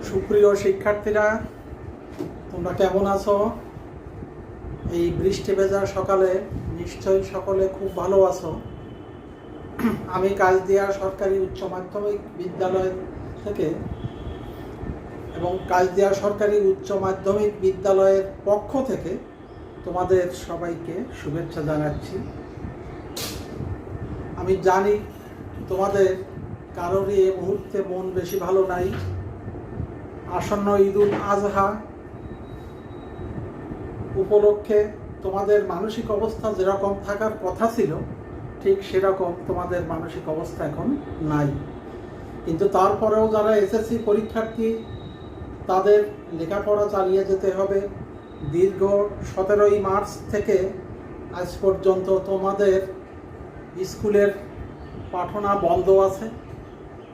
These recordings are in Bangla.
সুপ্রিয় শিক্ষার্থীরা, তোমরা কেমন আছো? এই বৃষ্টি ভেজা সকালে নিশ্চয়ই সকলে খুব ভালো আছো। আমি কাজদিয়া সরকারি উচ্চ মাধ্যমিক বিদ্যালয় থেকে এবং কাজদিয়া সরকারি উচ্চ মাধ্যমিক বিদ্যালয়ের পক্ষ থেকে তোমাদের সবাইকে শুভেচ্ছা জানাচ্ছি। আমি জানি তোমাদের কারোরই এই মুহূর্তে মন বেশি ভালো নাই। আসন্ন ঈদুল আজহা উপলক্ষে তোমাদের মানসিক অবস্থা যেরকম থাকার কথা ছিল, ঠিক সেরকম তোমাদের মানসিক অবস্থা এখন নাই। কিন্তু তারপরেও যারা এসএসসি পরীক্ষার্থী, তাদের লেখাপড়া চালিয়ে যেতে হবে। দীর্ঘ 17ই মার্চ থেকে আজ পর্যন্ত তোমাদের স্কুলের পাঠনা বন্ধ আছে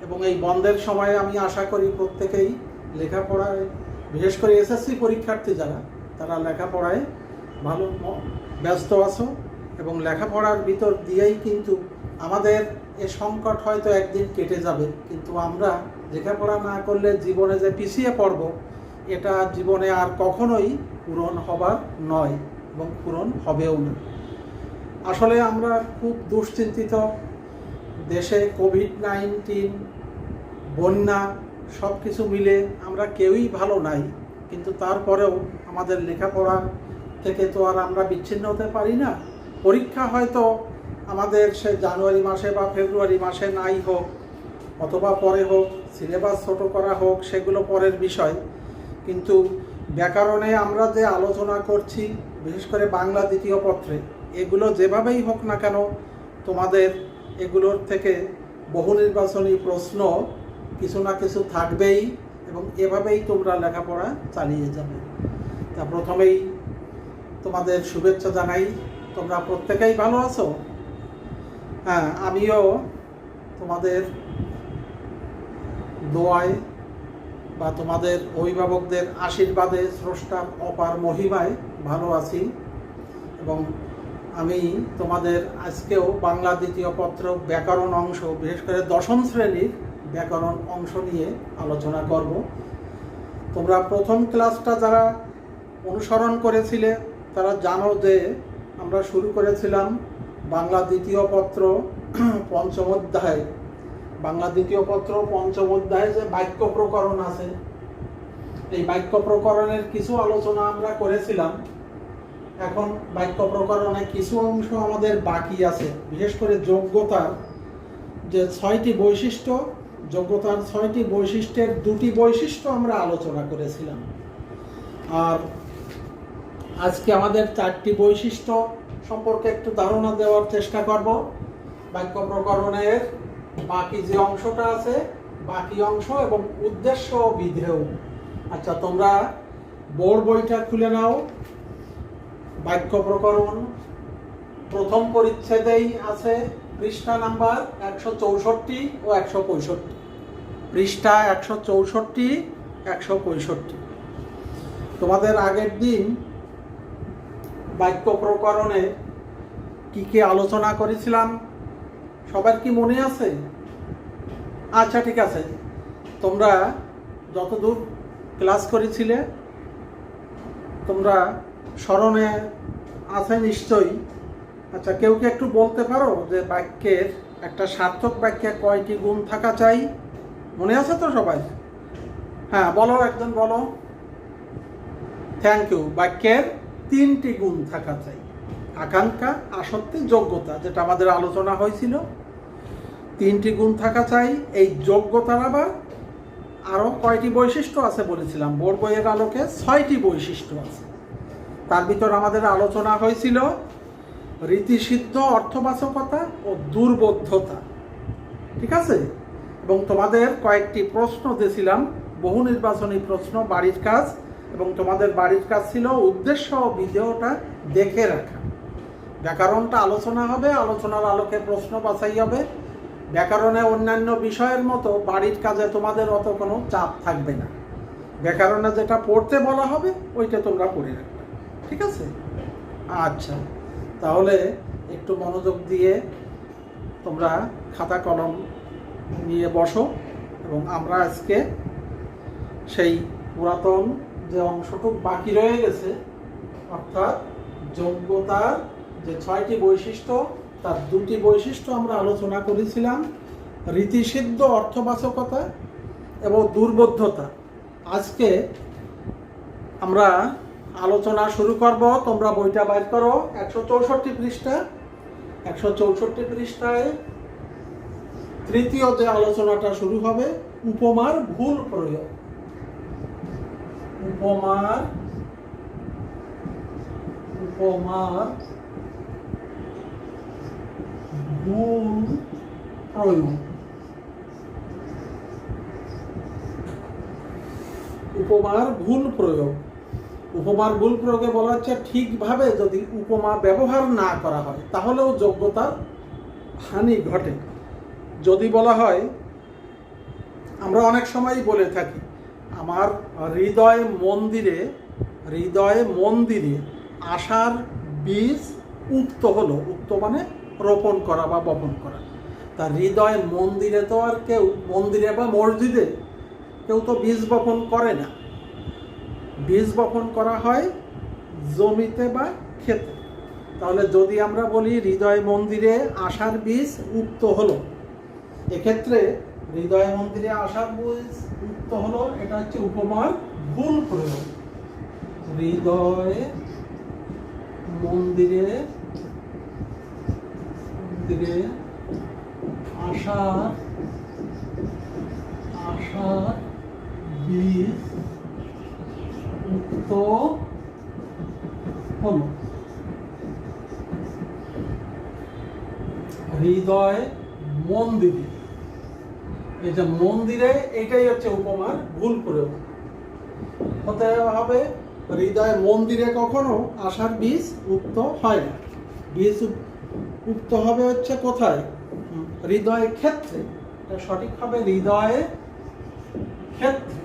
এবং এই বন্ধের সময়ে আমি আশা করি প্রত্যেকেই লেখাপড়ায়, বিশেষ করে এসএসসি পরীক্ষার্থী যারা, তারা লেখাপড়ায় ভালো ব্যস্ত আছো এবং লেখাপড়ার ভিতর দিয়েই কিন্তু আমাদের এ সংকট হয়তো একদিন কেটে যাবে। কিন্তু আমরা লেখাপড়া না করলে জীবনে যে পিছিয়ে পড়ব, এটা জীবনে আর কখনোই পূরণ হবার নয় এবং পূরণ হবেও না। আসলে আমরা খুব দুশ্চিন্তিত। দেশে কোভিড-19, বন্যা, সব কিছু মিলে আমরা কেউই ভালো নাই। কিন্তু তারপরেও আমাদের লেখাপড়া থেকে তো আর আমরা বিচ্ছিন্ন হতে পারি না। পরীক্ষা হয়তো আমাদের সে জানুয়ারি মাসে বা ফেব্রুয়ারি মাসে নাই হোক, অথবা পরে হোক, সিলেবাস ছোট করা হোক, সেগুলো পরের বিষয়। কিন্তু ব্যাকরণে আমরা যে আলোচনা করছি, বিশেষ করে বাংলা দ্বিতীয় পত্রে, এগুলো যেভাবেই হোক না কেন তোমাদের এগুলোর থেকে বহু নির্বাচনী প্রশ্ন কিছু না কিছু থাকবেই এবং এভাবেই তোমরা লেখাপড়া চালিয়ে যাবে। তা প্রথমেই তোমাদের শুভেচ্ছা জানাই। তোমরা প্রত্যেকেই ভালো আছো? হ্যাঁ, আমিও তোমাদের দোয়ায় বা তোমাদের অভিভাবকদের আশীর্বাদে, স্রষ্টার অপার মহিমায় ভালো আছি। এবং আমি তোমাদের আজকেও বাংলা দ্বিতীয় পত্র ব্যাকরণ অংশ, বিশেষ করে 10ম শ্রেণীর ব্যাকরণ অংশ নিয়ে আলোচনা করব। তোমরা প্রথম ক্লাসটা যারা অনুসরণ করেছিলে তারা জানো যে আমরা শুরু করেছিলাম বাংলা দ্বিতীয় পত্র 5ম অধ্যায়। বাংলা দ্বিতীয় পত্র 5ম অধ্যায়ে যে বাক্য প্রকরণ আছে, এই বাক্য প্রকরণের কিছু আলোচনা আমরা করেছিলাম। এখন বাক্য প্রকরণে কিছু অংশ আমাদের বাকি আছে। বিশেষ করে যোগ্যতার যে 6টি বৈশিষ্ট্য, যোগ্যতার 6টি বৈশিষ্ট্যের 2টি বৈশিষ্ট্য আমরা আলোচনা করেছিলাম। আর আজকে আমাদের 4টি বৈশিষ্ট্য সম্পর্কে একটু ধারণা দেওয়ার চেষ্টা করব। বাক্য প্রকরণের বাকি যে অংশটা আছে, বাকি অংশ এবং উদ্দেশ্য ও বিধেয়। আচ্ছা, তোমরা বোর্ড বইটা খুলে নাও। বাক্য প্রকরণ প্রথম পরিচ্ছেদেই আছে পৃষ্ঠা নাম্বার 164 ও 165। পৃষ্ঠা 164, 165। তোমাদের আগের দিন বাক্য প্রকরণে কি কি আলোচনা করেছিলাম সবার কি মনে আছে? আচ্ছা, ঠিক আছে। তোমরা যতদূর ক্লাস করেছিলে তোমরা স্মরণে আছে নিশ্চয়ই। আচ্ছা, কেউ কি একটু বলতে পারো যে বাক্যের, একটা সার্থক বাক্যে কয়টি গুণ থাকা চাই? মনে আছে তো সবাই? হ্যাঁ, বলো, একজন বলো। Thank you. বাক্যের 3টি গুণ থাকা চাই: আকাঙ্ক্ষা, আসক্তি, যোগ্যতা, যেটা আমাদের আলোচনা হয়েছিল। 3টি গুণ থাকা চাই। এই যোগ্যতার আবার আরও কয়টি বৈশিষ্ট্য আছে বলেছিলাম? বোর্ড বইয়ের আলোকে 6টি বৈশিষ্ট্য আছে। তার ভিতর আমাদের আলোচনা হয়েছিল রীতিসিদ্ধ অর্থবাচকতা ও দুর্বোধ্যতা, ঠিক আছে? এবং তোমাদের কয়েকটি প্রশ্ন দিয়েছিলাম, বহু নির্বাচনী প্রশ্ন, বাড়ির কাজ। এবং তোমাদের বাড়ির কাজ ছিল উদ্দেশ্য ও বিধেয়টা দেখে রাখা। ব্যাকরণটা আলোচনা হবে, আলোচনার আলোকে প্রশ্ন বাছাই হবে। ব্যাকরণে অন্যান্য বিষয়ের মতো বাড়ির কাজে তোমাদের অত কোনো চাপ থাকবে না। ব্যাকরণে যেটা পড়তে বলা হবে ওইটা তোমরা পড়ে রাখবে, ঠিক আছে? আচ্ছা, তাহলে একটু মনোযোগ দিয়ে তোমরা খাতা কলম নিয়ে বসো এবং আমরা আজকে সেই পুরাতন যে অংশটুকু বাকি রয়ে গেছে, অর্থাৎ যোগ্যতার যে 6টি বৈশিষ্ট্য, তার 2টি বৈশিষ্ট্য আমরা আলোচনা করেছিলাম, রীতিসিদ্ধ অর্থবাচকতা এবং দুর্বোধ্যতা। আজকে আমরা আলোচনা শুরু করব। তোমরা বইটা বাইর করো, 164 পৃষ্ঠা। 164 পৃষ্ঠায় তৃতীয় যে আলোচনাটা শুরু হবে, উপমার ভুল প্রয়োগ। উপমার ভুল প্রয়োগ। উপমার ভুল প্রয়োগ। উপমার ভুল প্রয়োগে বলা হচ্ছে ঠিকভাবে যদি উপমা ব্যবহার না করা হয় তাহলেও যোগ্যতার হানি ঘটে। যদি বলা হয়, আমরা অনেক সময় বলে থাকি, আমার হৃদয় মন্দিরে আশার বীজ উক্ত হলো। উক্ত মানে রোপণ করা বা বপন করা। তা হৃদয় মন্দিরে তো আর কেউ, মন্দিরে বা মসজিদে কেউ তো বীজ বপন করে না। বীজ বপন করা হয় জমিতে বা ক্ষেতে। তাহলে যদি আমরা বলি হৃদয় মন্দিরে আশার বীজ উক্ত হলো, এক্ষেত্রে হৃদয় মন্দিরে আশার বীজ উক্ত হলো, এটা হচ্ছে উপমার ভুল প্রয়োগ। হৃদয় মন্দিরে আশার বীজ উক্ত হলো। হৃদয় মন্দিরে, এই যে মন্দিরে, এটাই হচ্ছে উপমার ভুল প্রয়োগ। হতে হবে হৃদয় মন্দিরে কখনো আশার বীজ উক্ত হয় না। বীজ উক্ত হবে হচ্ছে কোথায়? হৃদয় ক্ষেত্রে। এটা সঠিক হবে হৃদয় ক্ষেত্রে।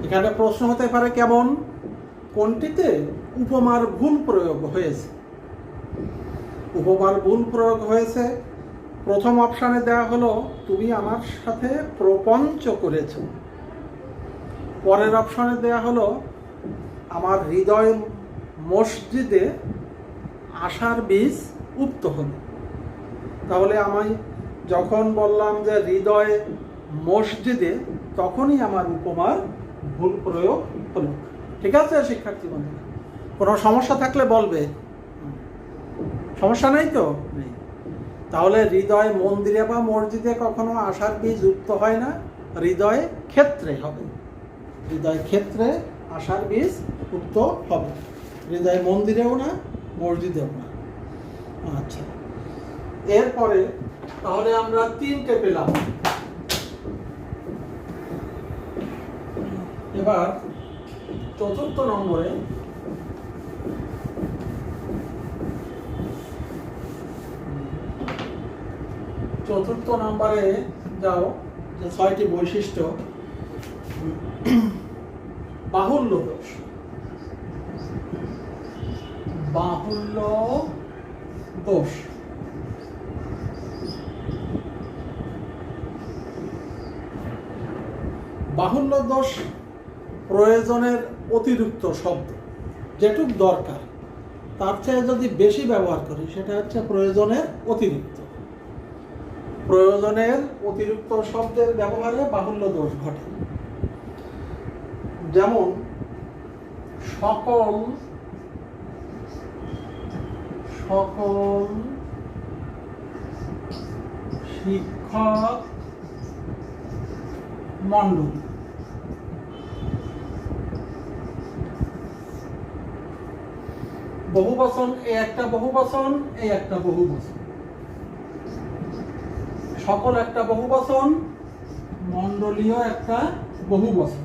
এখানে প্রশ্ন হতে পারে কেমন, কোনটিতে উপমার ভুল প্রয়োগ হয়েছে? উপমার ভুল প্রয়োগ হয়েছে প্রথম অপশানে দেওয়া হলো, তুমি আমার সাথে প্রপঞ্চ করেছ। পরের অপশানে দেওয়া হলো, আমার হৃদয় মসজিদে আশার বীজ উক্ত হলো। তাহলে আমি যখন বললাম যে হৃদয় মসজিদে, তখনই আমার উপমার ভুল প্রয়োগ হলো। ঠিক আছে শিক্ষার্থী বন্ধুরা? কোনো সমস্যা থাকলে বলবে। সমস্যা নেই তো? নেই। তাহলে হৃদয় মন্দিরে বা মসজিদে কখনো আশার বীজ উক্ত হয় না, হৃদয় ক্ষেত্রে হবে। হৃদয় ক্ষেত্রে আশার বীজ উক্ত হবে, হৃদয় মন্দিরেও না, মসজিদেও না। আচ্ছা, এরপরে তাহলে আমরা 3টে পেলাম। এবার চতুর্থ নম্বরে যাও, যে 6টি বৈশিষ্ট্য। বাহুল্য দোষ। বাহুল্য দোষ। বাহুল্য দোষ প্রয়োজনের অতিরিক্ত শব্দ, যেটুক দরকার তার চেয়ে যদি বেশি ব্যবহার করি, সেটা হচ্ছে প্রয়োজনের অতিরিক্ত। প্রয়োজনের অতিরিক্ত শব্দের ব্যবহারে বাহুল্য দোষ ঘটে। যেমন সকল শিক্ষক মণ্ডলী। বহুবচন, এই একটা বহুবচন, এই একটা বহুবচন। সকল একটা বহুবচন, মণ্ডলীয় একটা বহুবচন।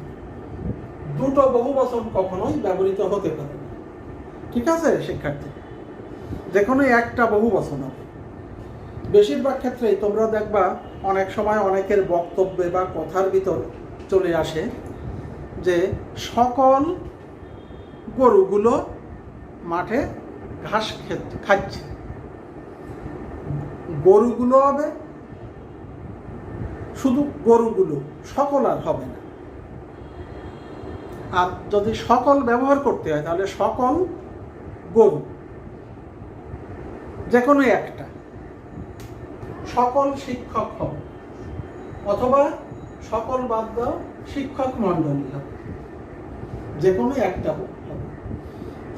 দুটো বহুবচন কখনোই ব্যবহৃত হতে পারে না। ঠিক আছে শিক্ষার্থী? যে কোনো একটা বহুবচন হবে। বেশিরভাগ ক্ষেত্রেই তোমরা দেখবা অনেক সময় অনেকের বক্তব্যে বা কথার ভিতর চলে আসে যে সকল গরুগুলো মাঠে ঘাস খাচ্ছে। গরুগুলো হবে শুধু গরুগুলো, সকল আর হবে না। আর যদি সকল ব্যবহার করতে হয় তাহলে সকল গরু, যে কোনো একটা, সকল শিক্ষক হবে, অথবা সকল বাদ দাও শিক্ষক মণ্ডলী হবে, যে কোনো একটা হবে।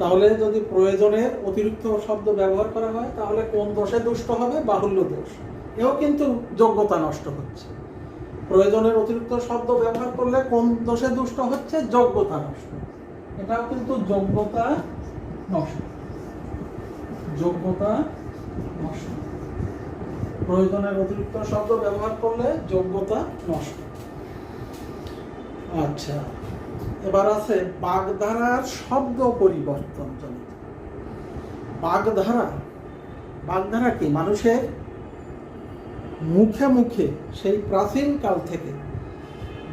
তাহলে যদি প্রয়োজনের অতিরিক্ত শব্দ ব্যবহার করা হয় তাহলে কোন দোষে দুষ্ট হবে? বাহুল্য দোষ। এও কিন্তু যোগ্যতা নষ্ট হচ্ছে। প্রয়োজনের অতিরিক্ত শব্দ ব্যবহার করলে কোন দোষে দুষ্ট হচ্ছে? যোগ্যতা নষ্ট। এটাও কিন্তু যোগ্যতা নষ্ট। যোগ্যতা নষ্ট। প্রয়োজনের অতিরিক্ত শব্দ ব্যবহার করলে যোগ্যতা নষ্ট। আচ্ছা, এবার আছে বাগধারার শব্দ পরিবর্তন জনিত। বাগধারা কি? মানুষের মুখে মুখে সেই প্রাচীন কাল থেকে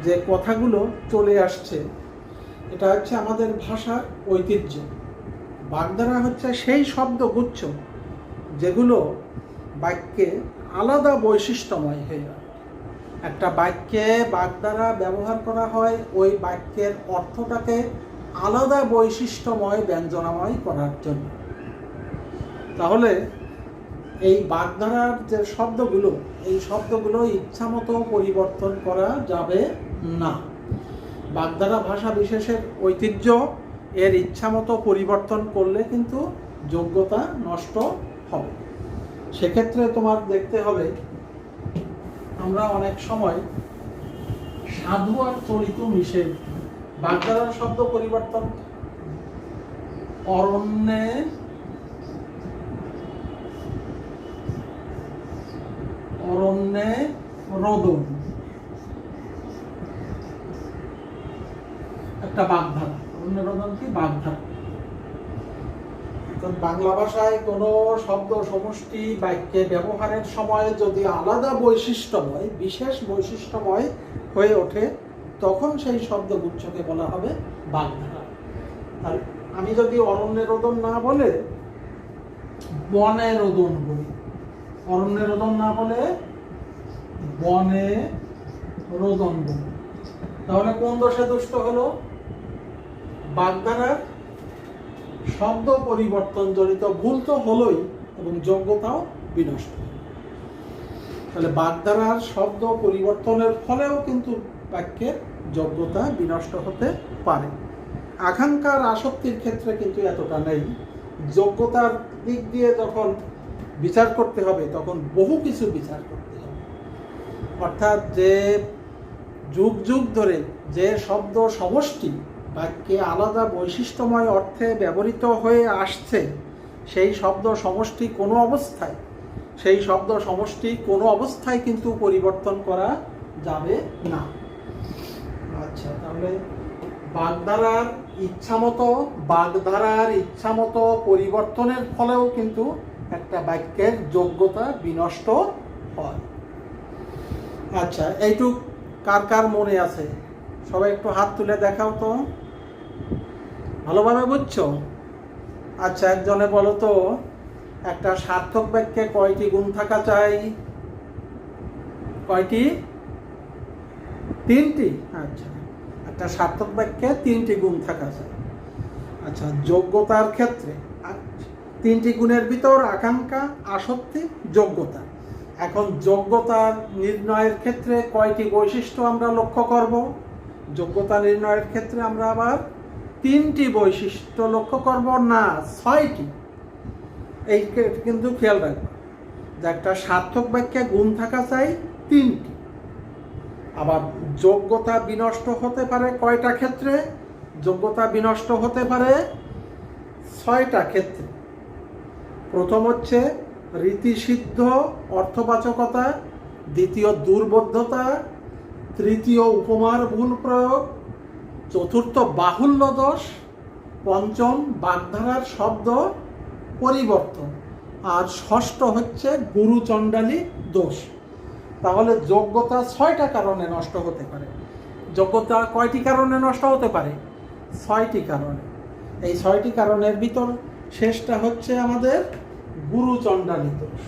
যে কথাগুলো চলে আসছে, এটা হচ্ছে আমাদের ভাষার ঐতিহ্য। বাগধারা হচ্ছে সেই শব্দগুচ্ছ যেগুলো বাক্যে আলাদা বৈশিষ্ট্যময় হয়ে যায়। একটা বাক্যে বাগধারা ব্যবহার করা হয় ওই বাক্যের অর্থটাকে আলাদা বৈশিষ্ট্যময়, ব্যঞ্জনাময় করার জন্য। তাহলে এই বাগধারার যে শব্দগুলো, এই শব্দগুলো ইচ্ছামতো পরিবর্তন করা যাবে না। বাগধারা ভাষা বিশেষের ঐতিহ্য, এর ইচ্ছামতো পরিবর্তন করলে কিন্তু যোগ্যতা নষ্ট হবে। সেক্ষেত্রে তোমার দেখতে হবে, আমরা অনেক সময় সাধু আর চরিত মিশে বাগধারার শব্দ পরিবর্তন, অরণ্যে রোদন, একটা বাগধারা। অরণ্যে রোদন কি? বাগধারা। বাংলা ভাষায় কোনো শব্দ সমষ্টি বাক্যে ব্যবহারের সময় যদি আলাদা বৈশিষ্ট্যময়, বিশেষ বৈশিষ্ট্যময় হয়ে ওঠে, তখন সেই শব্দগুচ্ছকে বলা হবে বাগধারা। আর আমি যদি অরণ্যে রোদন না বলে বনে রোদন বলি, অরণ্যে রোদন না বলে বনে রোদন বলি, তাহলে কোন দোষে দুষ্ট হলো? বাগধারার শব্দ পরিবর্তন জনিত ভুল তো হলোই, এবং যোগ্যতাও বিনষ্ট। তাহলে বাগধারার শব্দ পরিবর্তনের ফলেও কিন্তু বাক্যের যোগ্যতা বিনষ্ট হতে পারে। আকাঙ্ক্ষার আসক্তির ক্ষেত্রে কিন্তু এতটা নেই। যোগ্যতার দিক দিয়ে যখন বিচার করতে হবে তখন বহু কিছু বিচার করতে হবে। অর্থাৎ যে যুগ যুগ ধরে যে শব্দ সমষ্টি বাক্যে আলাদা বৈশিষ্ট্যময় অর্থে ব্যবহৃত হয়ে আসছে, সেই শব্দ সমষ্টি কোনো অবস্থায় কিন্তু পরিবর্তন করা যাবে না। আচ্ছা, তাহলে বাগধারার ইচ্ছামতো পরিবর্তনের ফলেও কিন্তু একটা বাক্যের যোগ্যতা বিনষ্ট হয়। আচ্ছা, এইটুক কার কার মনে আছে? সবাই একটু হাত তুলে দেখাও তো, ভালোভাবে বুঝছো? আচ্ছা, একজনে বলো তো, একটা সার্থক বাক্যে কয়টি গুণ থাকা চাই? কয়টি? 3টি। আচ্ছা, একটা সার্থক বাক্যে 3টি গুণ থাকা চাই। আচ্ছা, যোগ্যতার ক্ষেত্রে 3টি গুণের ভিতর আকাঙ্ক্ষা, আসক্তি, যোগ্যতা। এখন যোগ্যতার নির্ণয়ের ক্ষেত্রে কয়টি বৈশিষ্ট্য আমরা লক্ষ্য করব? যোগ্যতা নির্ণয়ের ক্ষেত্রে আমরা আবার 3টি বৈশিষ্ট্য লক্ষ্য করব না, 6টি। এই কিন্তু খেয়াল রাখবো যে একটা সার্থক বাক্যে গুণ থাকা চাই 3টি। আবার যোগ্যতা বিনষ্ট হতে পারে কয়টা ক্ষেত্রে? যোগ্যতা বিনষ্ট হতে পারে 6টা ক্ষেত্রে। প্রথম হচ্ছে রীতিসিদ্ধ অর্থবাচকতা, দ্বিতীয় দুর্বোধ্যতা, তৃতীয় উপমার ভুল প্রয়োগ, চতুর্থ বাহুল্য দোষ, পঞ্চম বাগধারার শব্দ পরিবর্তন, আর ষষ্ঠ হচ্ছে গুরুচণ্ডালী দোষ। তাহলে যোগ্যতা 6টা কারণে নষ্ট হতে পারে। যোগ্যতা কয়টি কারণে নষ্ট হতে পারে? 6টি কারণে। এই 6টি কারণের ভিতর শেষটা হচ্ছে আমাদের গুরুচণ্ডালী দোষ।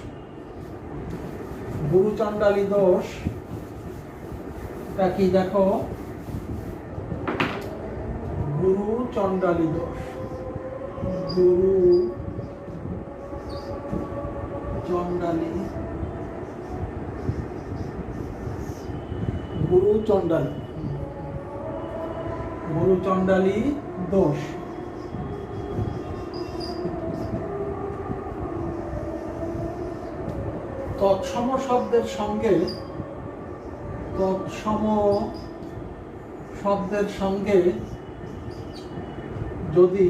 গুরুচণ্ডালী দোষ এটা কি দেখো, গুরু চণ্ডালী দোষ। গুরু চণ্ডালী, গুরু চণ্ডালী, গুরু চণ্ডালী দোষ। তৎসম শব্দের সঙ্গে, তৎসম শব্দের সঙ্গে যদি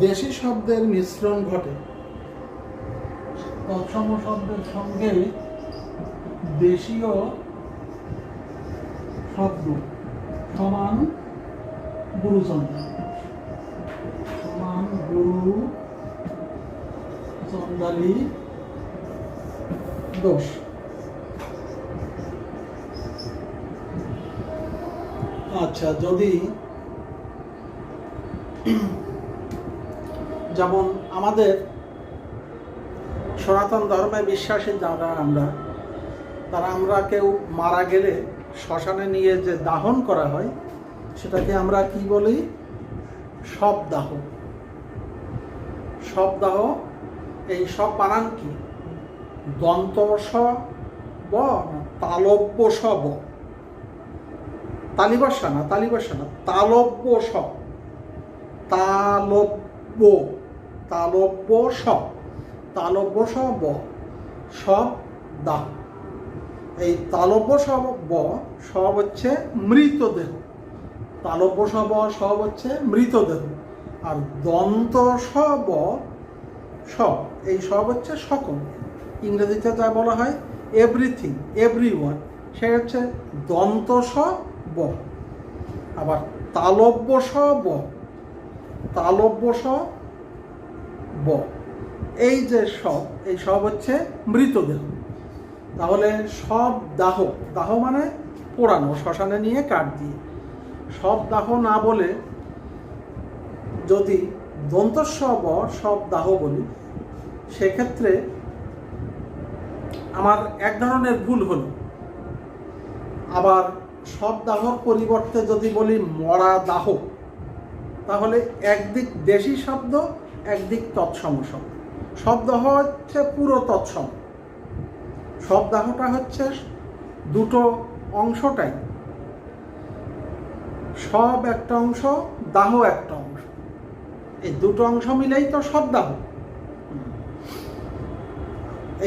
দেশি শব্দের মিশ্রণ ঘটে, তৎসম শব্দের সঙ্গে দেশীয় শব্দ সমান গুরু চণ্ডালী, সমান গুরু চণ্ডালী দোষ। আচ্ছা, যদি যেমন আমাদের সনাতন ধর্মে বিশ্বাসী যারা আমরা, তারা আমরা কেউ মারা গেলে শ্মশানে নিয়ে যে দাহন করা হয় সেটাকে আমরা কি বলি? শবদাহ। শবদাহ। এই সব বানান কি? দন্ত স ব না তালব্য স ব? তালিবাসা না, তালিবাসা না, তালব্য স, তালব্য, তালব্য স, তালব্য স ব, সব দাহ। এই তালব্য স ব সব হচ্ছে মৃতদেহ, তালব্য স ব সব হচ্ছে মৃতদেহ, আর দন্ত স ব সব, এই সব হচ্ছে সকল। ইংরেজিতে যা বলা হয় এভরিথিং, এভরিওয়ান, সে হচ্ছে দন্ত স ব। আবার তালব্য স ব, তালব্য স ব, এই যে সব, এই সব হচ্ছে মৃতদেহ। তাহলে সব দাহ, দাহ মানে পোড়ানো, শ্মশানে নিয়ে কাঠ দিয়ে। সব দাহ না বলে যদি দন্তস্ব ব সব দাহ বলি, সেক্ষেত্রে আমার এক ধরনের ভুল হলো। আবার সব দাহর পরিবর্তে যদি বলি মরা দাহ, তাহলে একদিক দেশি শব্দ, একদিক তৎসম শব্দ। সব দাহ হচ্ছে পুরো তৎসম, সব দাহটা হচ্ছে দুটো অংশটাই, সব একটা অংশ, দাহ একটা অংশ, এই দুটো অংশ মিলেই তো সব দাহ।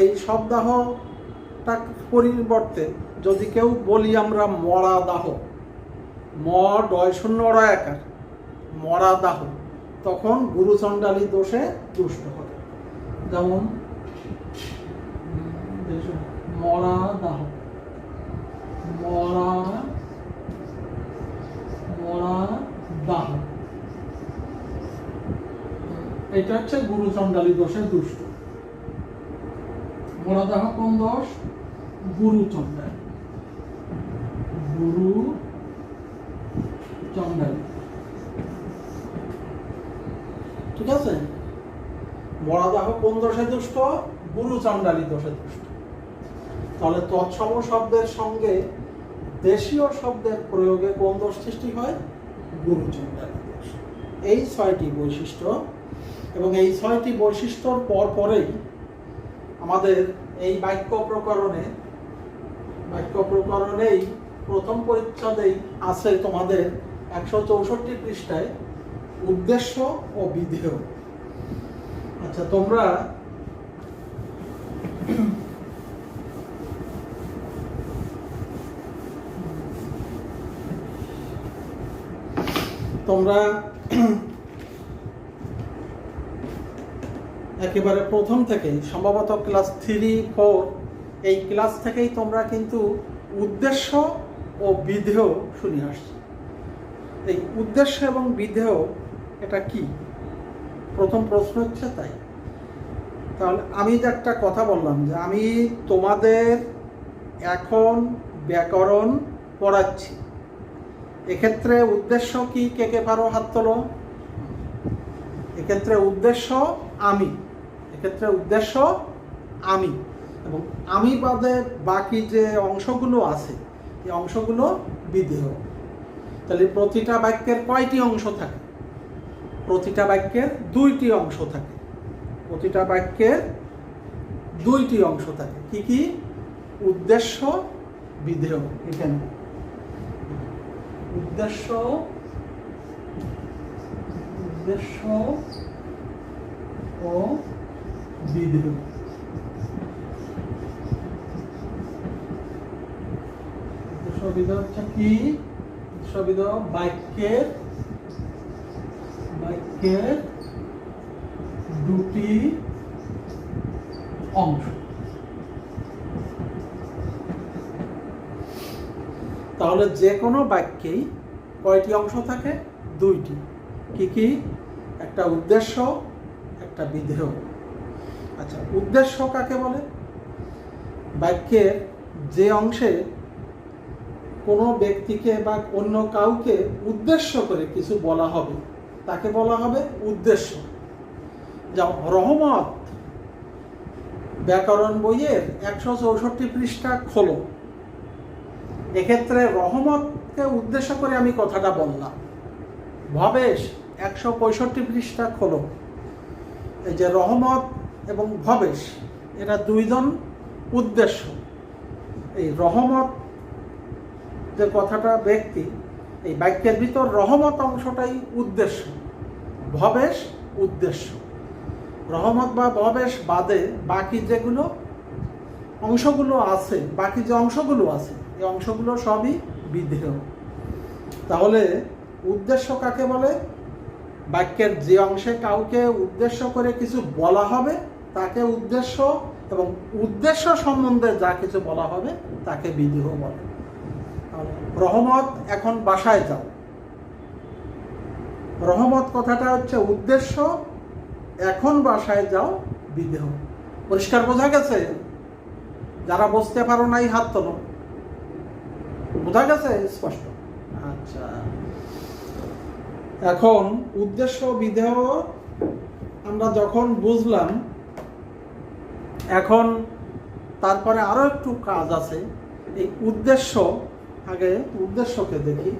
এই সব দাহটা পরিবর্তে যদি কেউ বলি আমরা মরা দাহ, ম ডয় শূন্য র একার, মরা দাহ, তখন গুরু চণ্ডালী দোষে দুষ্ট হবে। যেমন মরা দাহ, মরা, মরা দাহ, এটা হচ্ছে গুরু চণ্ডালী দোষে দুষ্ট। মরা দাহ কোন দোষ? গুরু চণ্ডালী, গুরু চণ্ডালী, ঠিক আছে? মরা দাহ কোন দোষে দুষ্ট? গুরু চণ্ডালী দোষে দুষ্ট। তাহলে তৎসম শব্দের সঙ্গে দেশীয় শব্দের প্রয়োগে কোন দোষ সৃষ্টি হয়? গুরু চণ্ডালী দোষ। এই 6টি বৈশিষ্ট্য, এবং এই 6টি বৈশিষ্ট্যর পরেই আমাদের এই বাক্য প্রকরণেই প্রথম পরিচ্ছেদেই আছে তোমাদের 164 পৃষ্ঠায় উদ্দেশ্য ও বিধেয়। আচ্ছা, তোমরা একেবারে প্রথম থেকেই, সম্ভবত ক্লাস 3-4 এই ক্লাস থেকেই তোমরা কিন্তু উদ্দেশ্য ও বিধেয় শুনে আসছো। এই উদ্দেশ্য এবং বিধেয় এটা কি? প্রথম প্রশ্ন হচ্ছে তাই। তাহলে আমি যে একটা কথা বললাম যে আমি তোমাদের এখন ব্যাকরণ পড়াচ্ছি, এক্ষেত্রে উদ্দেশ্য কি? কে কে পারো হাত তোলো। এক্ষেত্রে উদ্দেশ্য আমি, এক্ষেত্রে উদ্দেশ্য আমি, এবং আমি বাদে বাকি যে অংশগুলো আছে এই অংশগুলো বিধেয়। তাহলে প্রতিটা বাক্যের কয়টি অংশ থাকে? প্রতিটা বাক্যের দুইটি অংশ থাকে। প্রতিটা বাক্যের দুইটি অংশ থাকে। কি কি? উদ্দেশ্য, বিধেয়। এখানে উদ্দেশ্য ও বিধেয়। উদ্দেশ্য বিধেয় হচ্ছে কি? উদ্দেশ্য বিধেয় বাক্যের দুটি অংশ। তাহলে যে কোনো বাক্যেই কয়টি অংশ থাকে? দুইটি। কি কি? একটা উদ্দেশ্য, একটা বিধেয়। আচ্ছা, উদ্দেশ্য কাকে বলে? বাক্যের যে অংশে কোনো ব্যক্তিকে বা অন্য কাউকে উদ্দেশ্য করে কিছু বলা হবে তাকে বলা হবে উদ্দেশ্য। যেমন রহমত ব্যাকরণ বইয়ের 164 পৃষ্ঠা খোলো। এক্ষেত্রে রহমতকে উদ্দেশ্য করে আমি কথাটা বললাম। ভবেশ 165 পৃষ্ঠা খোলো। এই যে রহমত এবং ভবেশ, এরা দুইজন উদ্দেশ্য। এই রহমত যে কথাটা ব্যক্তি, এই বাক্যের ভিতর রহমত অংশটাই উদ্দেশ্য, ভবেশ উদ্দেশ্য। রহমত বা ভবেশ বাদে বাকি যেগুলো অংশগুলো আছে, বাকি যে অংশগুলো আছে এই অংশগুলো সবই বিধেয়। তাহলে উদ্দেশ্য কাকে বলে? বাক্যের যে অংশে কাউকে উদ্দেশ্য করে কিছু বলা হবে তাকে উদ্দেশ্য, এবং উদ্দেশ্য সম্বন্ধে যা কিছু বলা হবে তাকে বিধেয় বলে। রহমত এখন বাসায় যাও, রহমত কথাটা হচ্ছে উদ্দেশ্য, এখন বাসায় যাও বিধেয়। পরিষ্কার বোঝা গেছে? যারা বুঝতে পারো নাই হাত তোলো। বোঝা গেছে স্পষ্ট? আচ্ছা, এখন উদ্দেশ্য বিধেয় আমরা যখন বুঝলাম, এখন তারপরে আরো একটু কাজ আছে। এই উদ্দেশ্য, আগে উদ্দেশ্যকে দেখি।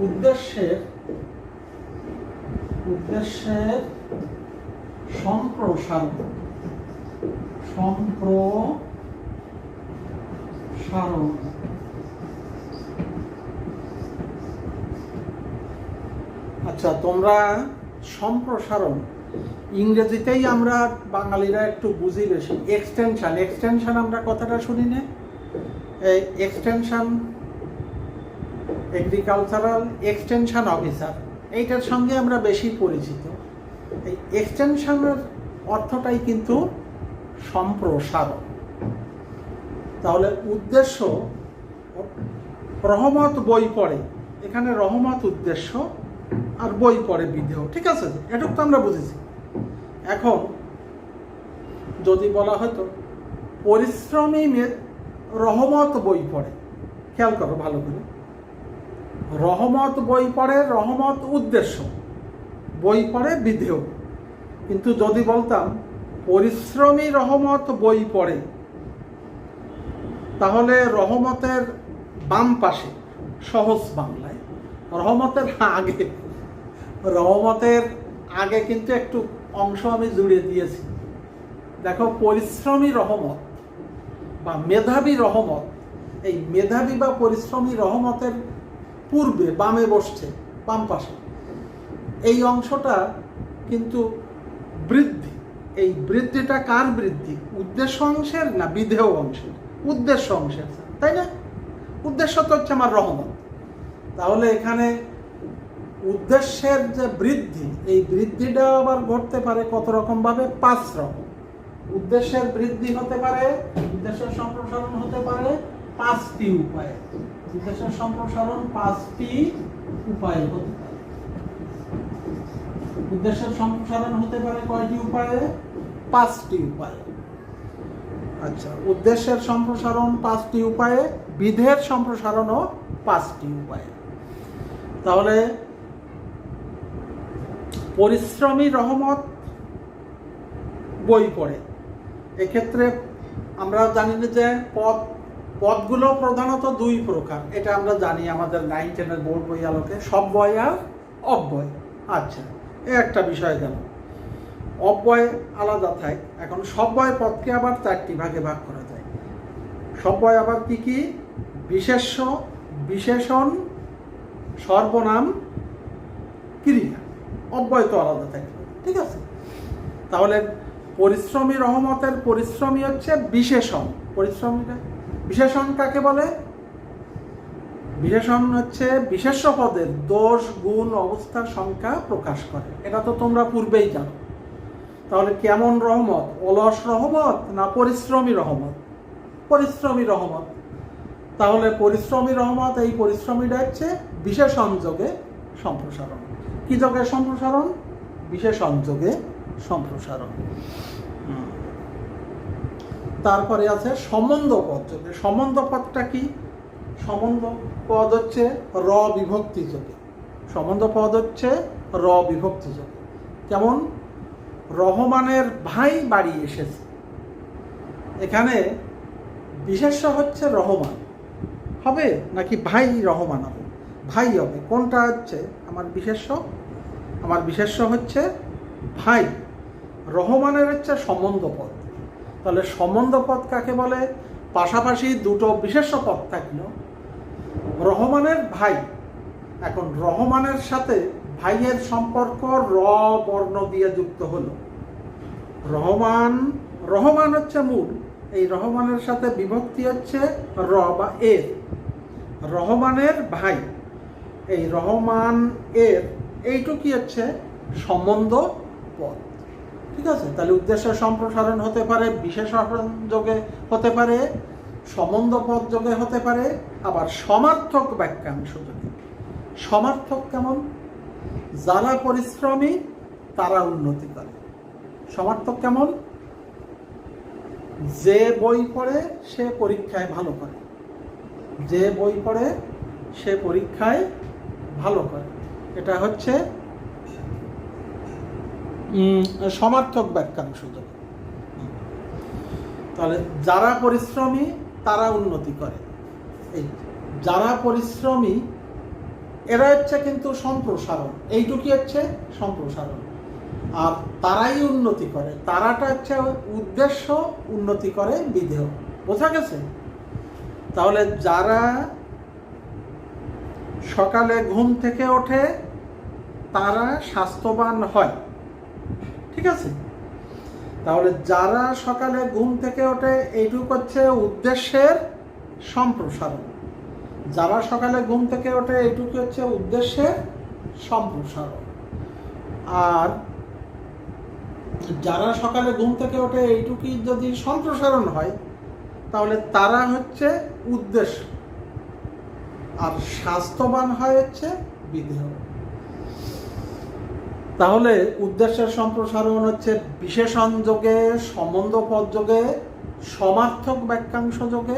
উদ্দেশ্যের সম্প্রসারণ। আচ্ছা, তোমরা সম্প্রসারণ ইংরেজিতেই আমরা বাঙালিরা একটু বুঝি বেশি। এক্সটেনশন আমরা কথাটা শুনি না? এই এক্সটেনশন, এগ্রিকালচারাল এক্সটেনশন অফিসার, এইটার সঙ্গে আমরা বেশি পরিচিত। এই এক্সটেনশনের অর্থটাই কিন্তু সম্প্রসারণ। তাহলে উদ্দেশ্য, রহমত বই পড়ে, এখানে রহমত উদ্দেশ্য আর বই পড়ে বিধেয়। ঠিক আছে, এটুকু তো আমরা বুঝেছি। এখন যদি বলা হতো পরিশ্রমী রহমত বই পড়ে, খেয়াল করো ভালো করে, রহমত বই পড়ে, রহমত উদ্দেশ্য, বই পড়ে বিধেয়। কিন্তু যদি বলতাম পরিশ্রমী রহমত বই পড়ে, তাহলে রহমতের বাম পাশে, সহজ বাংলায়, রহমতের আগে কিন্তু একটু অংশ আমি জুড়ে দিয়েছি। দেখো, পরিশ্রমী রহমত বা মেধাবী রহমত, এই মেধাবী বা পরিশ্রমী রহমতের পূর্বে বামে বসছে, বাম পাশে, এই অংশটা কিন্তু বৃদ্ধি। এই বৃদ্ধিটা কার বৃদ্ধি? উদ্দেশ্য অংশের না বিধেয় অংশের? উদ্দেশ্য অংশের, তাই না? উদ্দেশ্য তো হচ্ছে আমার রহমত। তাহলে এখানে উদ্দেশ্যের যে বৃদ্ধি, এই বৃদ্ধিটা আবার ঘটতে পারে কত রকম ভাবে? 5 রকম। উদ্দেশ্যের বৃদ্ধি হতে পারে, উদ্দেশ্যের সম্প্রসারণ হতে পারে 5টি উপায়ে। উদ্দেশ্যের সম্প্রসারণ 5টি উপায়ে হতে পারে। উদ্দেশ্যের সম্প্রসারণ হতে পারে কয়টি উপায়ে? 5টি উপায়ে। আচ্ছা, উদ্দেশ্যের সম্প্রসারণ 5টি উপায়ে, বিধেয়ের সম্প্রসারণও 5টি উপায়ে। তাহলে পরিশ্রমী রহমত বই পড়ে। এক্ষেত্রে আমরা জানি যে পদগুলো প্রধানত দুই প্রকার, এটা আমরা জানি আমাদের 9-10 বোর্ড বই আলোকে, সব্যয় আর অব্যয়। আচ্ছা, এ একটা বিষয় গেল, অব্যয় আলাদা থাকে। এখন সব্যয় পদকে আবার 4টি ভাগে ভাগ করা যায়। সব্যয় আবার কি কি? বিশেষ্য, বিশেষণ, সর্বনাম, ক্রিয়া। অব্যয় তো আলাদা থাকে, ঠিক আছে? তাহলে পরিশ্রমী রহমতের পরিশ্রমী হচ্ছে বিশেষণ। পরিশ্রমীটা বিশেষণ কাকে বলে? বিশেষণ হচ্ছে বিশেষ্য পদের দোষ, গুণ, অবস্থা, সংখ্যা প্রকাশ করে। এটা তো তোমরা পূর্বেই জানো। তাহলে কেমন রহমত? অলস রহমত না পরিশ্রমী রহমত? পরিশ্রমী রহমত। তাহলে পরিশ্রমী রহমত, এই পরিশ্রমীটা হচ্ছে বিশেষণ যোগে সম্প্রসারণ। কি যোগে সম্প্রসারণ? বিশেষণ যোগে সম্প্রসারণ। তারপরে আছে সম্বন্ধ পদ যোগে। সম্বন্ধ পদটা কি? সম্বন্ধ পদ হচ্ছে র বিভক্তি যোগে। সম্বন্ধ পদ হচ্ছে র বিভক্তি যোগে। যেমন রহমানের ভাই বাড়ি এসেছে, এখানে বিশেষ্য হচ্ছে রহমান হবে নাকি ভাই রহমান হবে? ভাই হবে। কোনটা হচ্ছে আমার বিশেষ্য? আমার বিশেষ্য হচ্ছে ভাই। রহমানের হচ্ছে সম্বন্ধ পদ। তাহলে সম্বন্ধ পদ কাকে বলে? পাশাপাশি দুটো বিশেষ্য পদ থাকলো। রহমানের ভাই, এখন রহমানের সাথে ভাইয়ের সম্পর্ক র বর্ণ দিয়ে যুক্ত হলো। রহমান, রহমান হচ্ছে মূল, এই রহমানের সাথে বিভক্তি হচ্ছে র বা এর। রহমানের ভাই, এই রহমান এর, এইটুকুই হচ্ছে সম্বন্ধ পদ, ঠিক আছে? তাহলে উদ্দেশ্য সম্প্রসারণ হতে পারে বিশেষণ যোগে, হতে পারে সম্বন্ধ পদ যোগে, হতে পারে আবার সমার্থক বাক্যাংশ যোগে। সমার্থক কেমন? যারা পরিশ্রমী তারা উন্নতি করে। সমার্থক কেমন? যে বই পড়ে সে পরীক্ষায় ভালো করে। যে বই পড়ে সে পরীক্ষায় ভালো করে, এটা হচ্ছে সমার্থক বাক্যাংশ যোগে। তাহলে যারা পরিশ্রমী তারা উন্নতি করে। এই যারা পরিশ্রমী এরা হচ্ছে কিন্তু সম্প্রসারণ, এইটুকুই হচ্ছে সম্প্রসারণ। আর তারাই উন্নতি করে, তারাটা হচ্ছে উদ্দেশ্য, উন্নতি করে বিধেয়। বোঝা গেছে? তাহলে যারা সকালে ঘুম থেকে ওঠে তারা স্বাস্থ্যবান হয়, ঠিক আছে? তাহলে যারা সকালে ঘুম থেকে ওঠে এইটুকু হচ্ছে উদ্দেশ্যের সম্প্রসারণ। যারা সকালে ঘুম থেকে ওঠে এইটুকু হচ্ছে উদ্দেশ্যের সম্প্রসারণ। আর যারা সকালে ঘুম থেকে ওঠে এইটুকুই যদি সম্প্রসারণ হয় তাহলে তারা হচ্ছে উদ্দেশ্য, আর স্বাস্থ্যবান হয় হচ্ছে বিধেয়। তাহলে উদ্দেশ্যের সম্প্রসারণ হচ্ছে বিশেষণ যোগে, সম্বন্ধ পদ যোগে, সমার্থক বাক্যাংশ যোগে,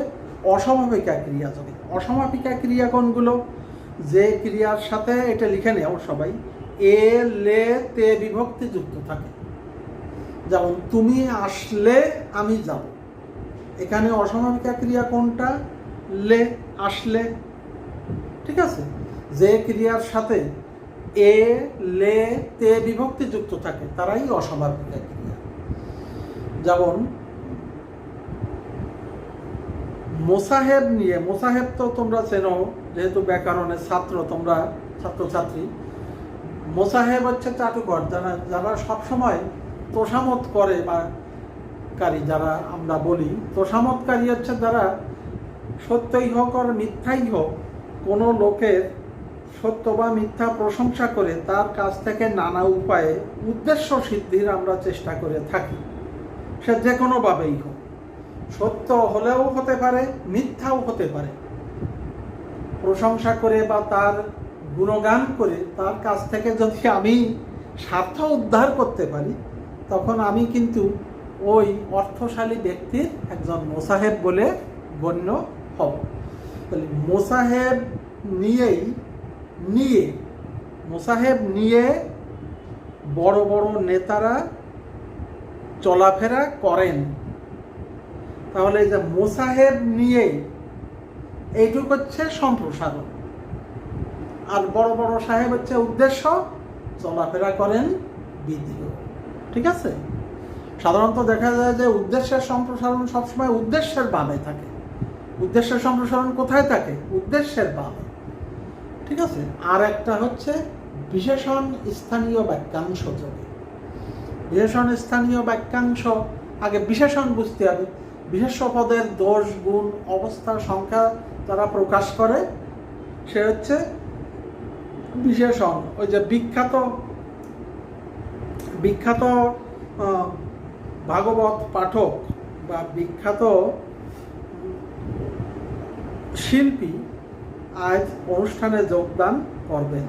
অসমাপিকা ক্রিয়া যোগে। অসমাপিকা ক্রিয়া কোনগুলো? যে ক্রিয়ার সাথে, এটা লিখে নেও সবাই, এ, লে, তে বিভক্তি যুক্ত থাকে। যেমন তুমি আসলে আমি যাব, এখানে অসমাপিকা ক্রিয়া কোনটা? লে, আসলে, ঠিক আছে? যে ক্রিয়ার সাথে এ, লে, তে বিভক্তি যুক্ত থাকে তারাই অসমাপিকা ক্রিয়া। যেমন মোসাহেব নিয়ে, মোসাহেব তো তোমরা চেনো যেহেতু ব্যাকরণের ছাত্র, তোমরা ছাত্রছাত্রী। মোসাহেব হচ্ছে চাটুকর, যারা সবসময় তোষামত করে বা কারী, যারা আমরা বলি তোষামতকারী হচ্ছে যারা সত্যই হোক আর মিথ্যাই হোক কোনো লোকের সত্য বা মিথ্যা প্রশংসা করে তার কাছ থেকে নানা উপায়ে উদ্দেশ্য সিদ্ধির আমরা চেষ্টা করে থাকি। সে যে কোনোভাবেই হোক, সত্য হলেও হতে পারে, মিথ্যাও হতে পারে। প্রশংসা করে বা তার গুণগান করে তার কাছ থেকে যদি আমি স্বার্থ উদ্ধার করতে পারি তখন আমি কিন্তু ওই অর্থশালী ব্যক্তির একজন মোসাহেব বলে গণ্য হব। তাহলে মোসাহেব নিয়েই নিয়ে মোসাহেব নিয়ে বড় বড় নেতারা চলাফেরা করেন। তাহলে এই যে মোসাহেব নিয়ে এইটুকু হচ্ছে সম্প্রসারণ, আর বড় বড় সাহেব হচ্ছে উদ্দেশ্য, চলাফেরা করেন বিধিও। ঠিক আছে? সাধারণত দেখা যায় যে উদ্দেশ্যের সম্প্রসারণ সবসময় উদ্দেশ্যের বামে থাকে। উদ্দেশ্যের সম্প্রসারণ কোথায় থাকে? উদ্দেশ্যের বামে। ঠিক আছে? আর একটা হচ্ছে বিশেষণ স্থানীয় বাক্যাংশ যোগে। বিশেষণ স্থানীয় বাক্যাংশ, আগে বিশেষণ বুঝতে হবে। বিশেষ্য পদের দোষ, গুণ, অবস্থা, সংখ্যা যারা প্রকাশ করে সে হচ্ছে বিশেষণ। ওই যে বিখ্যাত ভাগবত পাঠক বা বিখ্যাত শিল্পী আজ অনুষ্ঠানে যোগদান করবেন।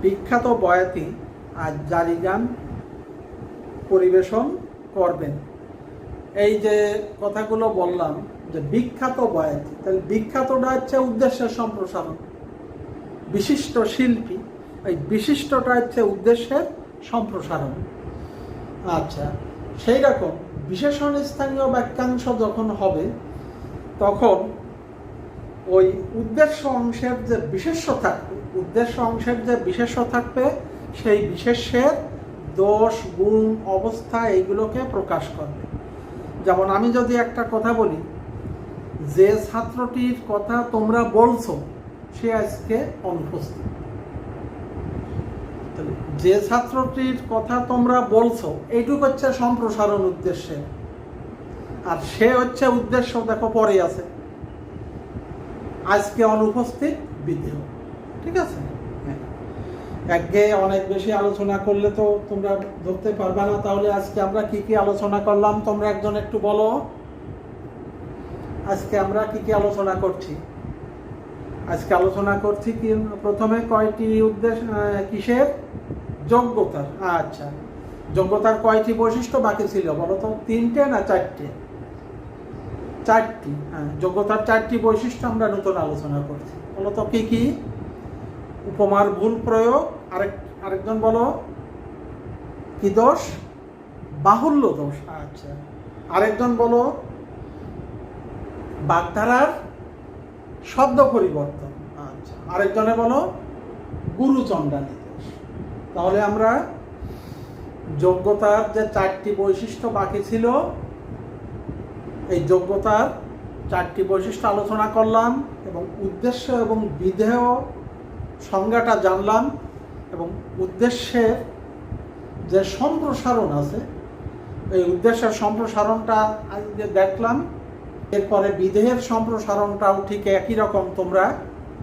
বিখ্যাত বয়াতি আজ জারি গান পরিবেশন করবেন। এই যে কথাগুলো বললাম যে বিখ্যাত বয়াতি, তাহলে বিখ্যাতটা হচ্ছে উদ্দেশ্যের সম্প্রসারণ। বিশিষ্ট শিল্পী, এই বিশিষ্টটা হচ্ছে উদ্দেশ্যের সম্প্রসারণ। আচ্ছা, সেই রকম বিশেষণ স্থানীয় বাক্যাংশ যখন হবে তখন ওই উদ্দেশ্য অংশের যে বিশেষ্য থাকবে, উদ্দেশ্য অংশের যে বিশেষ্য থাকবে সেই বিশেষ্যের দোষ, গুণ, অবস্থা এইগুলোকে প্রকাশ করবে। যেমন আমি যদি একটা কথা বলি, যে ছাত্রটির কথা তোমরা বলছো সে আজকে অনুপস্থিত। যে ছাত্রটির কথা তোমরা বলছো এইটুকু হচ্ছে সম্প্রসারণ উদ্দেশ্যে, আর সে হচ্ছে উদ্দেশ্য, দেখো পরে আছে, আজকে অনুপস্থিত বিধেয়। ঠিক আছে? একঘেয়ে অনেক বেশি আলোচনা করলে তো তোমরা ধরতে পারবে না। তাহলে আজকে আমরা কি কি আলোচনা করলাম তোমরা একজন একটু বলো। আজকে আমরা কি কি আলোচনা করছি? আজকে আলোচনা করছি কি প্রথমে কয়টি উদ্দেশ্য, কিসের? যোগ্যতার। আচ্ছা, যোগ্যতার কয়টি বৈশিষ্ট্য বাকি ছিল বলো তো? 3টে না 4টে? 4টি। হ্যাঁ, যোগ্যতার 4টি বৈশিষ্ট্য আমরা নতুন আলোচনা করছি। বলো তো কি কি? উপমার ভুল প্রয়োগ, আরেকজন বলো কি দোষ? বাহুল্য দোষ। আচ্ছা, আরেকজন বলো বাগধারার শব্দ পরিবর্তন। আচ্ছা, আরেকজনে বলো গুরুচণ্ডালী দোষ। তাহলে আমরা যোগ্যতার যে 4টি বৈশিষ্ট্য বাকি ছিল, এই যোগ্যতার 4টি বৈশিষ্ট্য আলোচনা করলাম এবং উদ্দেশ্য এবং বিধেয় সংজ্ঞাটা জানলাম, এবং উদ্দেশ্যের যে সম্প্রসারণ আছে এই উদ্দেশ্যের সম্প্রসারণটা আজকে দেখলাম। এরপরে বিধেয়ের সম্প্রসারণটাও ঠিক একই রকম তোমরা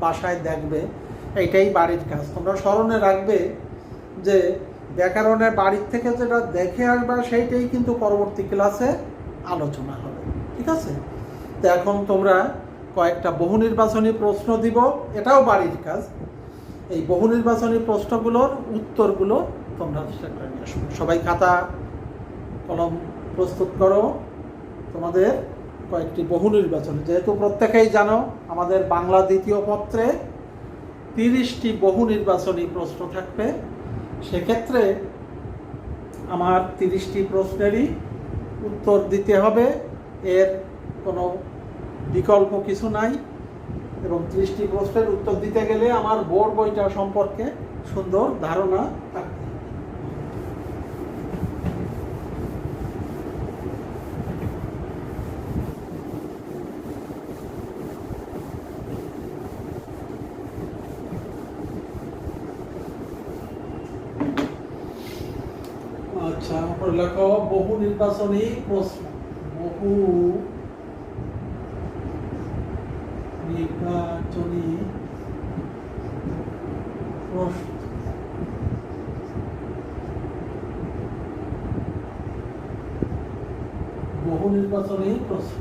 বাসায় দেখবে। এইটাই বাড়ির কাজ। তোমরা স্মরণে রাখবে যে ব্যাকরণে বাড়ির থেকে যেটা দেখে আসবা সেইটাই কিন্তু পরবর্তী ক্লাসে আলোচনা হবে। ঠিক আছে? তো এখন তোমরা কয়েকটা বহু নির্বাচনী প্রশ্ন দিব, এটাও বাড়ির কাজ। এই বহু নির্বাচনী প্রশ্নগুলোর উত্তরগুলো তোমরা চেষ্টা করে নিয়ে আসো। সবাই খাতা কলম প্রস্তুত করো। তোমাদের কয়েকটি বহু নির্বাচনী, যেহেতু প্রত্যেকেই জানো আমাদের বাংলা দ্বিতীয় পত্রে 30টি বহু নির্বাচনী প্রশ্ন থাকবে, সেক্ষেত্রে আমার 30টি প্রশ্নেরই উত্তর দিতে হবে, এর কোনো বিকল্প কিছু নাই। এবং 30টি প্রশ্নের উত্তর দিতে গেলে আমার বোর্ড বইটা সম্পর্কে সুন্দর ধারণা থাকবে। আচ্ছা, লেখো বহু নির্বাচনী প্রশ্ন। বহু নির্বাচনী প্রশ্ন। বহু নির্বাচনী প্রশ্ন।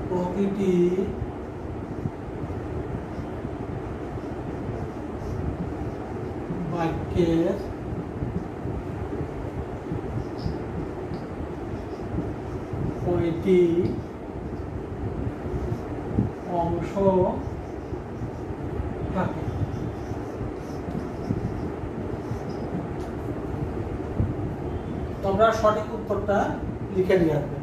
প্রতিটি বাক্যের কয়টি অংশ থাকে? তোমরা সঠিক উত্তরটা লিখে নিয়ে আসবে।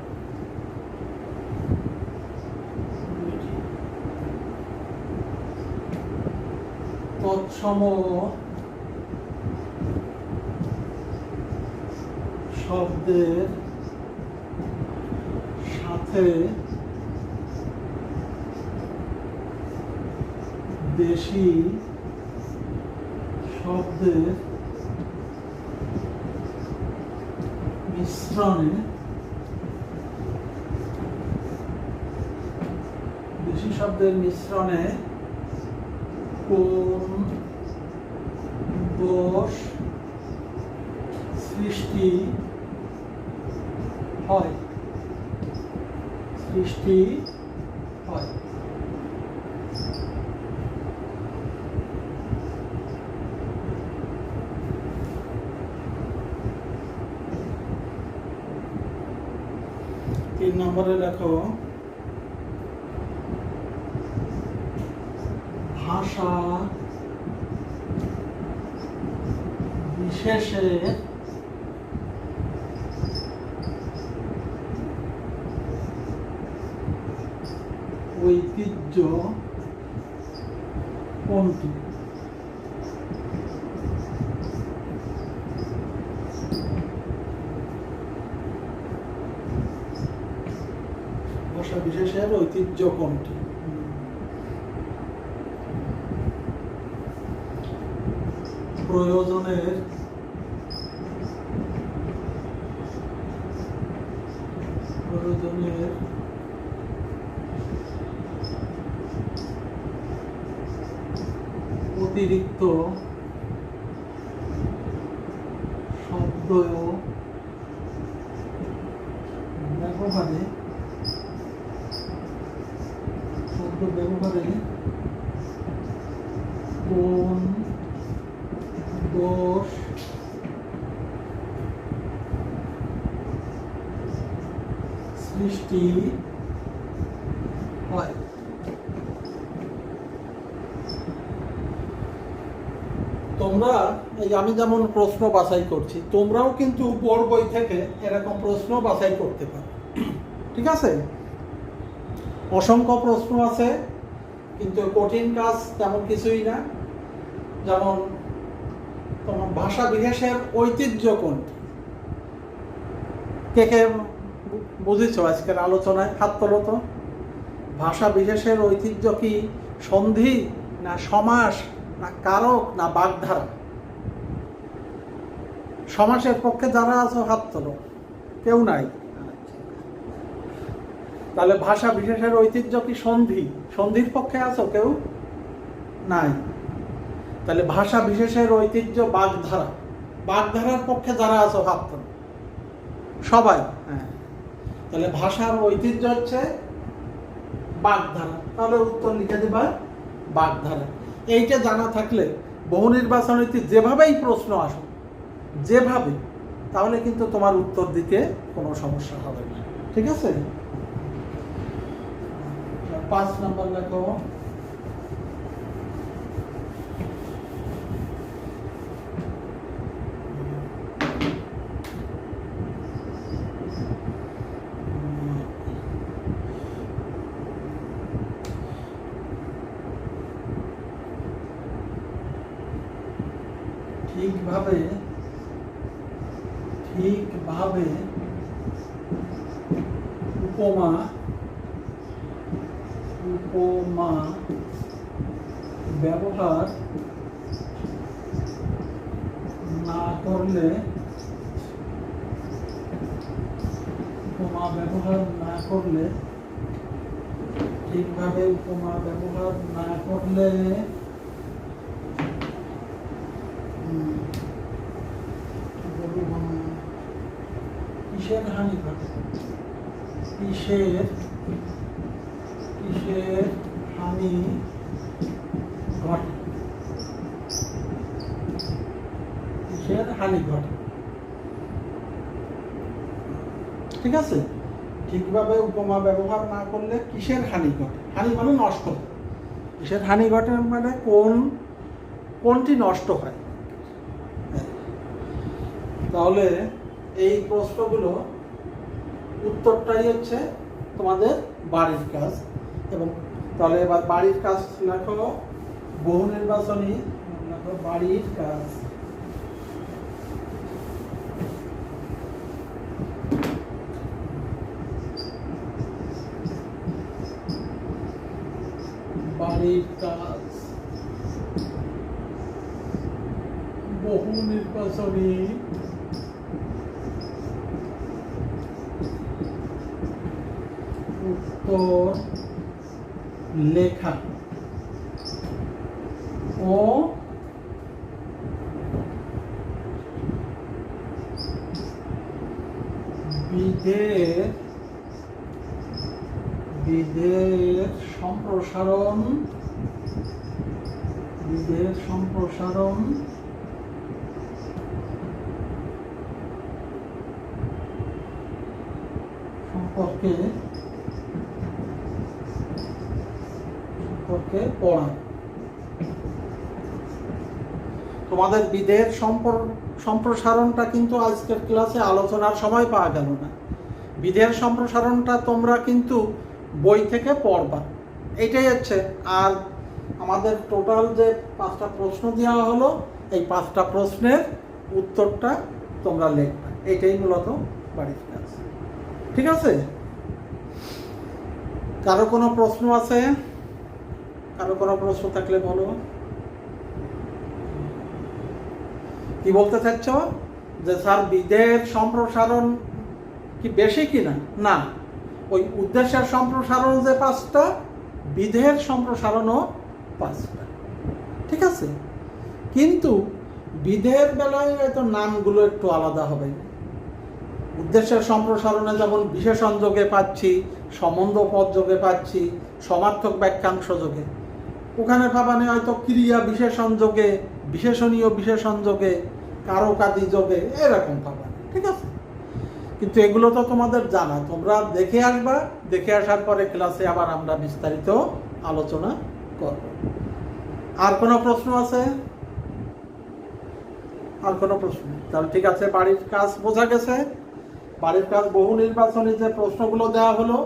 তৎসম শব্দের সাথে বেশি শব্দের মিশ্রণে কোন দোষ সৃষ্টি হয়? তিন নম্বরে লেখো ভাষা বিশেষে ঐতিহ্য কোনটি? ভাষা বিশেষের ঐতিহ্য কোনটি? প্রয়োজনের অতিরিক্ত শব্দ ব্যবহারে কোন দোষ সৃষ্টি হয়? তোমরা এই আমি যেমন প্রশ্ন বাছাই করছি, তোমরাও কিন্তু বোর্ড বই থেকে এরকম প্রশ্ন বাছাই করতে পারো। ঠিক আছে? অসংখ্য প্রশ্ন আছে, কিন্তু কঠিন কাজ তেমন কিছুই না। যেমন তোমার ভাষা বিশেষের ঐতিহ্য কোনটি? কে কে বুঝেছো আজকের আলোচনায়? হাত তোলো তো। ভাষা বিশেষের ঐতিহ্য কি সন্ধি, না সমাস, না কারক, না বাগধারা? সমাসের পক্ষে যারা আছো হাত তোলো। কেউ নাই? তাহলে ভাষা বিশেষের ঐতিহ্য কি সন্ধি? সন্ধির পক্ষে আছো কেউ? নাই। তাহলে ভাষা বিশেষের ঐতিহ্য বাগধারা। বাগধারার পক্ষে যারা আছো হাত তোলো। সবাই? হ্যাঁ। তাহলে ভাষার ঐতিহ্য হচ্ছে বাগধারা। তাহলে উত্তর লিখে দিবা বাগধারা। এইটা জানা থাকলে বহু নির্বাচনীতে যেভাবেই প্রশ্ন আসো, যেভাবে, তাহলে কিন্তু তোমার উত্তর দিতে কোনো সমস্যা হবে না। ঠিক আছে? 5 নম্বর লেখো ঠিকভাবে উপমা ব্যবহার না করলে ঠিকভাবে উপমা ব্যবহার না করলে কিসের হানি ঘটে? কিসের হানি ঘটে? কিসের হানি ঘটে? ঠিক আছে? ঠিকভাবে উপমা ব্যবহার না করলে কিসের হানি ঘটে? হানি মানে নষ্ট হয়। কিসের হানি ঘটে মানে কোনটি নষ্ট হয়? তাহলে এই প্রশ্নগুলো উত্তরটাই হচ্ছে তোমাদের বাড়ির কাজ। এবং তাহলে এবার বাড়ির কাজ লেখো, বহু নির্বাচনী লেখো বাড়ির কাজ। বাড়ির কাজ বহু নির্বাচনী উত্তর লেখা ও বিদের সম্প্রসারণ সম্পর্কে পড়া। তোমাদের বিদের সম্প্রসারণটা কিন্তু আজকের ক্লাসে আলোচনার সময় পাওয়া গেল না। বিদের সম্প্রসারণটা তোমরা কিন্তু বই থেকে পড়বা, এইটাই হচ্ছে। আর আমাদের টোটাল যে 5টা প্রশ্ন দেওয়া হলো, এই 5টা প্রশ্নের উত্তরটা তোমরা লিখবা, এইটাই মূলত বাড়ির কাজ। ঠিক আছে? কারো কোনো প্রশ্ন আছে? কারো কোনো প্রশ্ন থাকলে বলো। কি বলতে চাচ্ছ যে স্যার বিদের সম্প্রসারণ কি বেশি কিনা? না, ওই উদ্দেশ্যের সম্প্রসারণ যে 5টা, বিধের সম্প্রসারণও 5টা। ঠিক আছে? কিন্তু বিধের বেলায় হয়তো নামগুলো একটু আলাদা হবে। উদ্দেশ্যের সম্প্রসারণে যেমন বিশেষণ যোগে পাচ্ছি, সম্বন্ধ পদ যোগে পাচ্ছি, সমার্থক বাক্যাংশ যোগে, ওখানে পাবানে হয়তো ক্রিয়া বিশেষণ যোগে, বিশেষণীয় বিশেষণ যোগে, কারকাদি যোগে, এরকম পাবানে। ঠিক আছে? কিন্তু এগুলো তো তোমাদের জানা, তোমরা দেখে আসবা, দেখে আসার পরে ক্লাসে আবার আমরা বিস্তারিত আলোচনা করব। আর কোনো প্রশ্ন আছে? আর কোনো প্রশ্ন? তাহলে ঠিক আছে, বাড়ির কাজ বোঝা গেছে। বাড়ির কাজ বহু নির্বাচনী যে প্রশ্নগুলো দেওয়া হলো,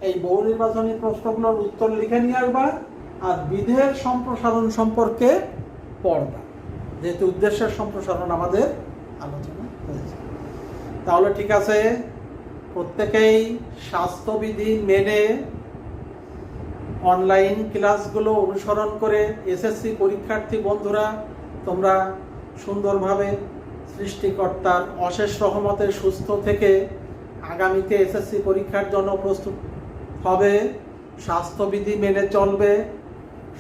এই বহু নির্বাচনী প্রশ্নগুলোর উত্তর লিখে নিয়ে আসবা, আর বিধের সম্প্রসারণ সম্পর্কে পড়বা, যেহেতু উদ্দেশ্যের সম্প্রসারণ আমাদের আলোচনা হয়েছে। তাহলে ঠিক আছে, প্রত্যেকেই স্বাস্থ্যবিধি মেনে অনলাইন ক্লাসগুলো অনুসরণ করে এসএসসি পরীক্ষার্থী বন্ধুরা তোমরা সুন্দরভাবে সৃষ্টিকর্তার অশেষ রহমতে সুস্থ থেকে আগামীতে এসএসসি পরীক্ষার জন্য প্রস্তুত হবে। স্বাস্থ্যবিধি মেনে চলবে,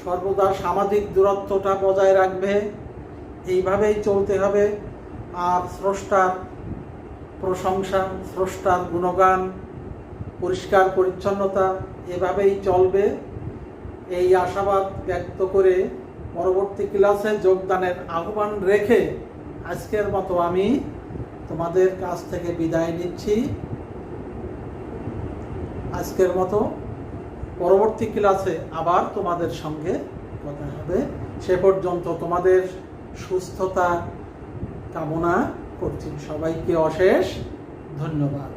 সর্বদা সামাজিক দূরত্বটা বজায় রাখবে, এইভাবেই চলতে হবে। আর স্রষ্টার প্রশংসা, স্রষ্টার গুণগান, পরিষ্কার পরিচ্ছন্নতা এভাবেই চলবে, এই আশাবাদ ব্যক্ত করে পরবর্তী ক্লাসে যোগদানের আহ্বান রেখে আজকের মতো আমি তোমাদের কাছ থেকে বিদায় নিচ্ছি। আজকের মতো পরবর্তী ক্লাসে আবার তোমাদের সঙ্গে কথা হবে। সে পর্যন্ত তোমাদের সুস্থতা কামনা করছি। সবাইকে অশেষ ধন্যবাদ।